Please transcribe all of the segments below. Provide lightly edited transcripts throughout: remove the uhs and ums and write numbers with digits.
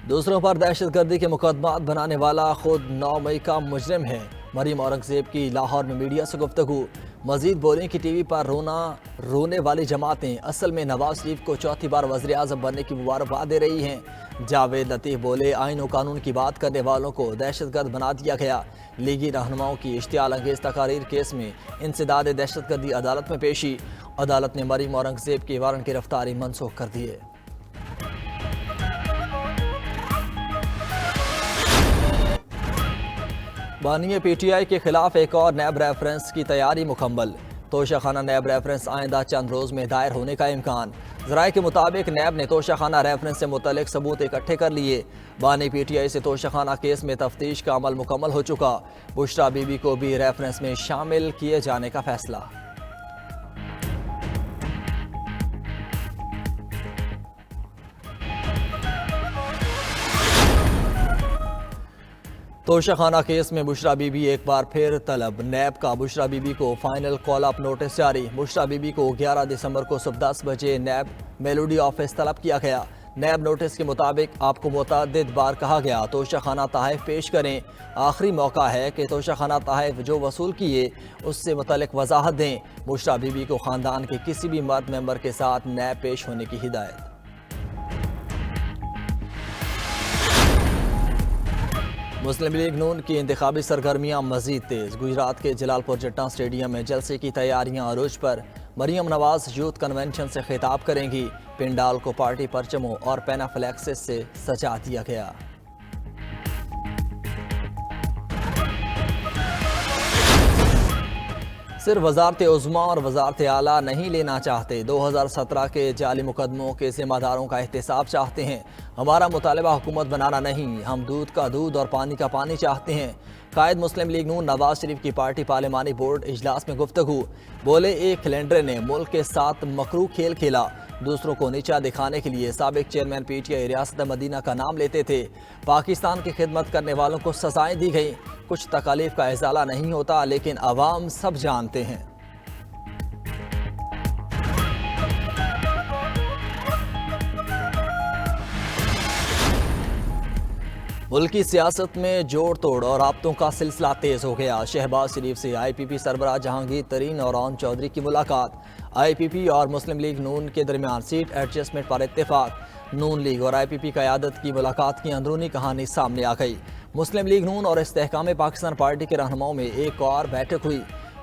दूसरों पर दहशतगर्दी के मुकदमात बनाने वाला खुद 9 मई का मुजरिम है। मरीम औरंगजेब की लाहौर में मीडिया से गुफ्तगू। मजीद बोलें कि टीवी पर रोने वाली जमातें असल में नवाज शरीफ को चौथी बार वज़ीर आज़म बनने की मुबारकबाद दे रही हैं। जावेद लतीफ़ बोले, आइन और कानून की बात करने वालों को दहशतगर्द बना दिया गया। लीगी रहनुमाओं की इश्तियाल अंगेज़ तकारीर केस में इंसदाद दहशतगर्दी अदालत में पेशी। अदालत ने मरीम औरंगजेब के वारंट की गिरफ्तारी मनसूख कर दी है। बानी PTI के खिलाफ एक और नैब रेफरेंस की तैयारी मुकम्मल। तोशाखाना नैब रेफरेंस आइंदा चंद रोज में दायर होने का इम्कान। ज़राए के मुताबिक नैब ने तोशाखाना रेफरेंस से मुतल्लिक सबूत इकट्ठे कर लिए। बानी PTI से तोशाखाना केस में तफ्तीश का अमल मुकम्मल हो चुका। बुशरा बीबी को भी रेफरेंस में शामिल किए जाने का फैसला। तोशाखाना केस में बुशरा बीबी एक बार फिर तलब। नैब का बुशरा बीबी को फाइनल कॉल अप नोटिस जारी। बुशरा बीबी को 11 दिसंबर को सुबह 10 बजे नैब मेलोडी ऑफिस तलब किया गया। नैब नोटिस के मुताबिक आपको मुतअद्दिद बार कहा गया तोशाखाना तहफ़ पेश करें। आखिरी मौका है कि तोशाखाना तहफ़ जो वसूल किए उससे मुतल्लिक वजाहत दें। बुशरा बीबी को ख़ानदान के किसी भी मर्द मेंबर के साथ नैब पेश होने की हिदायत। मुस्लिम लीग नून की इंतखाबी सरगर्मियाँ मजीद तेज। गुजरात के जलालपुर जट्टा स्टेडियम में जलसे की तैयारियां अरूज पर। मरियम नवाज यूथ कन्वेंशन से खिताब करेंगी। पिंडाल को पार्टी परचमों और पेनाफ्लेक्सिस से सजा दिया गया। सिर्फ वजारत उज़्मा और वजारत आला नहीं लेना चाहते। 2017 के जाली मुकदमों के जिम्मेदारों का एहतसाब चाहते हैं। हमारा मुतालबा हुकूमत बनाना नहीं, हम दूध का दूध और पानी का पानी चाहते हैं। कायद मुस्लिम लीग नून नवाज शरीफ की पार्टी पार्लिमानी बोर्ड इजलास में गुफ्तगू। बोले, एक कैलेंडर ने मुल्क के साथ मकरू खेल खेला। दूसरों को नीचा दिखाने के लिए साबिक चेयरमैन PTI रियासत मदीना का नाम लेते थे। पाकिस्तान की खिदमत करने वालों को सजाएं दी गई। कुछ तकालीफ का इजाला नहीं होता, लेकिन अवाम सब जानते हैं। मुल्क की सियासत में जोड़ तोड़ और राब्तों का सिलसिला तेज हो गया। शहबाज शरीफ से IPP सरबराह जहांगीर तरीन और ओन चौधरी की मुलाकात। IPP और मुस्लिम लीग नून के दरमियान सीट एडजस्टमेंट पर इत्तेफाक। नून लीग और IPP क़यादत की मुलाकात की अंदरूनी कहानी सामने आ गई। मुस्लिम लीग नून और इस्तेहकाम पाकिस्तान पार्टी के रहनुमाओं में एक और बैठक हुई।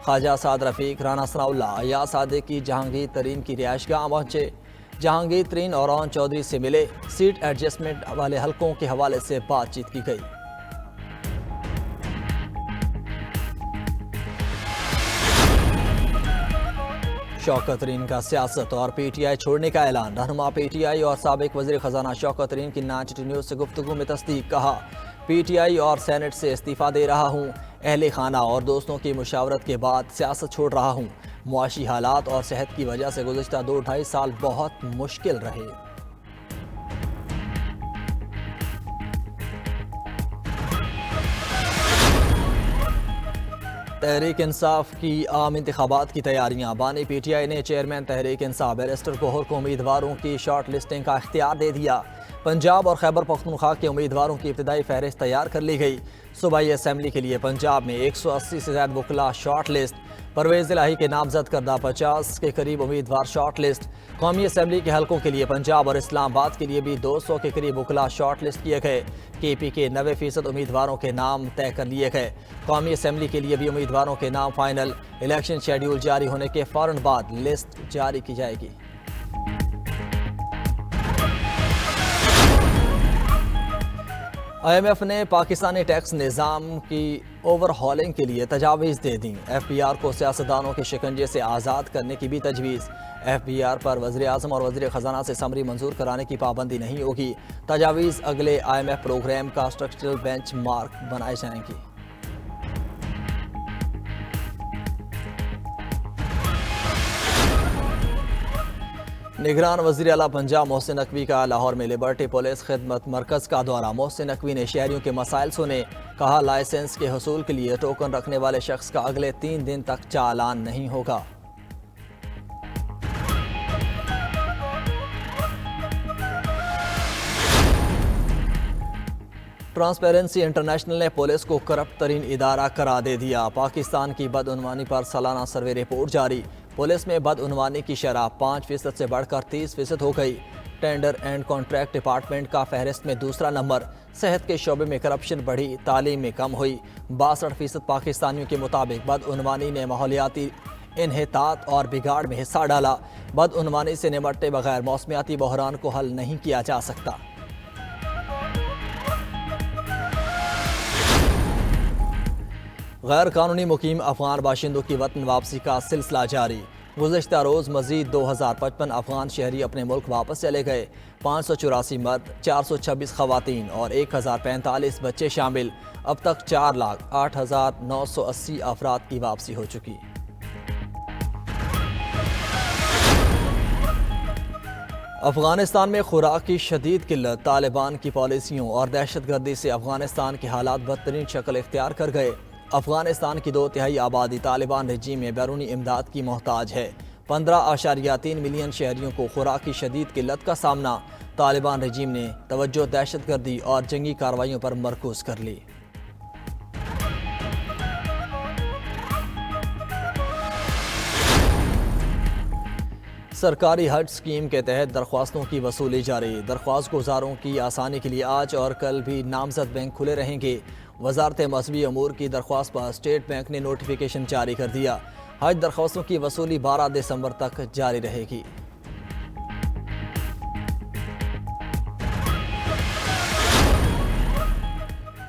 ख्वाजा साद रफ़ीक, राना सनाउल्लाह, अयाज सादिकी जहांगीर तरीन की रिहाइशगाह पहुँचे। जहांगीर तरीन और ओन चौधरी से मिले। सीट एडजस्टमेंट वाले हलकों के हवाले से बातचीत की गई। शौकत तरीन का सियासत और PTI छोड़ने का ऐलान। रहनुमा PTI और साबिक वज़ीर ख़जाना शौकत तरीन की 90 न्यूज़ से गुफ्तगू में तस्दीक। कहा, PTI और सेनेट से इस्तीफ़ा दे रहा हूँ। अहले खाना और दोस्तों की मुशावरत के बाद सियासत छोड़ रहा हूँ। मुआशी हालात और सेहत की वजह से गुज़िश्ता 2-2.5 साल बहुत मुश्किल रहे। तहरीक इंसाफ की आम इंतखाबात की तैयारियां। बानी PTI ने चेयरमैन तहरीक इंसाफ बैरिस्टर कोहर को उम्मीदवारों की शॉर्ट लिस्टिंग का इख्तियार दे दिया। पंजाब और खैबर पख्तूनख्वा के उम्मीदवारों की इब्तदाई फहरिस्त तैयार कर ली गई। सूबाई असम्बली के लिए पंजाब में 180 से ज़्यादा वकला शॉर्ट लिस्ट। परवेज़ इलाही के नामजद करदा 50 के करीब उम्मीदवार शॉर्ट लिस्ट। कौमी असम्बली के हलकों के लिए पंजाब और इस्लामाबाद के लिए भी 200 के करीब वकला शॉर्ट लिस्ट किए गए। KP के 90% उम्मीदवारों के नाम तय कर लिए गए। कौमी असम्बली के लिए भी उम्मीदवारों के नाम फाइनल। इलेक्शन शेड्यूल जारी होने के फ़ौरन बाद लिस्ट जारी की जाएगी। IMF ने पाकिस्तानी टैक्स निज़ाम की ओवरहॉलिंग के लिए तजावीज़ दे दी। FBR को सियासतदानों के शिकंजे से आज़ाद करने की भी तजवीज़। FBR पर वज़ीर आज़म और वज़ीर ख़जाना से समरी मंजूर कराने की पाबंदी नहीं होगी। तजावीज़ अगले IMF प्रोग्राम का स्ट्रक्चरल बेंच मार्क बनाई जाएंगी। निगरान वज़ीर आला पंजाब मोहसिन नकवी का लाहौर में लिबर्टी पुलिस खिदमत मरकज़ का दौरा। मोहसिन नकवी ने शहरियों के मसाइल सुने। कहा, लाइसेंस के हसूल के लिए टोकन रखने वाले शख्स का अगले 3 दिन तक चालान नहीं होगा। ट्रांसपेरेंसी इंटरनेशनल ने पुलिस को करप्ट तरीन इदारा करार दे दिया। पाकिस्तान की बदउनवानी पर सालाना सर्वे रिपोर्ट जारी। पुलिस में बदउनवानी की शरह 5% से बढ़कर 30% हो गई। टेंडर एंड कॉन्ट्रैक्ट डिपार्टमेंट का फहरिस्त में दूसरा नंबर। सेहत के शोबे में करप्शन बढ़ी, तालीम में कम हुई। 62% पाकिस्तानियों के मुताबिक बदउनवानी ने माहौलियाती इन्हितात और बिगाड़ में हिस्सा डाला। बदउनवानी से निमटते बगैर मौसमियाती बहरान को हल नहीं किया जा सकता। गैर कानूनी मुकीम अफगान बाशिंदों की वतन वापसी का सिलसिला जारी। गुज़श्ता रोज़ मजीद 2055 अफगान शहरी अपने मुल्क वापस चले गए। 584 मर्द, 426 खवातीन और 1045 बच्चे शामिल। अब तक 4,08,980 अफराद की वापसी हो चुकी। अफगानिस्तान में खुराक की शदीद किल्लत, तालिबान की पॉलिसियों और दहशतगर्दी से अफगानिस्तान के हालात बदतरीन शक्ल इख्तियार कर गए। अफगानिस्तान की 2/3 आबादी तालिबान रजीम में बैरूनी इमदाद की मोहताज है। 15.3 मिलियन शहरियों को खुराक की शदीद किल्लत का सामना। तालिबान रजीम ने तवज्जो दहशतगर्दी और जंगी कार्रवाइयों पर मरकूज कर ली। सरकारी हज स्कीम के तहत दरख्वास्तों की वसूली जारी। दरख्वास्त गुजारों की आसानी के लिए आज और कल भी नामजद बैंक खुले रहेंगे। वजारत मजहबी अमूर की दरख्वास्त पर स्टेट बैंक ने नोटिफिकेशन जारी कर दिया। हज दरख्वास्तों की वसूली 12 दिसंबर तक जारी रहेगी।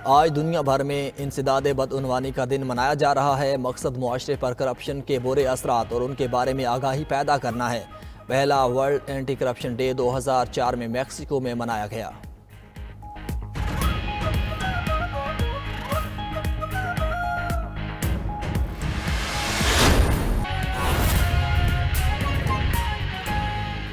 आज दुनिया भर में इंसदाद बदउनवानी का दिन मनाया जा रहा है। मकसद मुआशरे पर करप्शन के बुरे असरात और उनके बारे में आगाही पैदा करना है। पहला वर्ल्ड एंटी करप्शन डे 2004 में मैक्सिको में मनाया गया।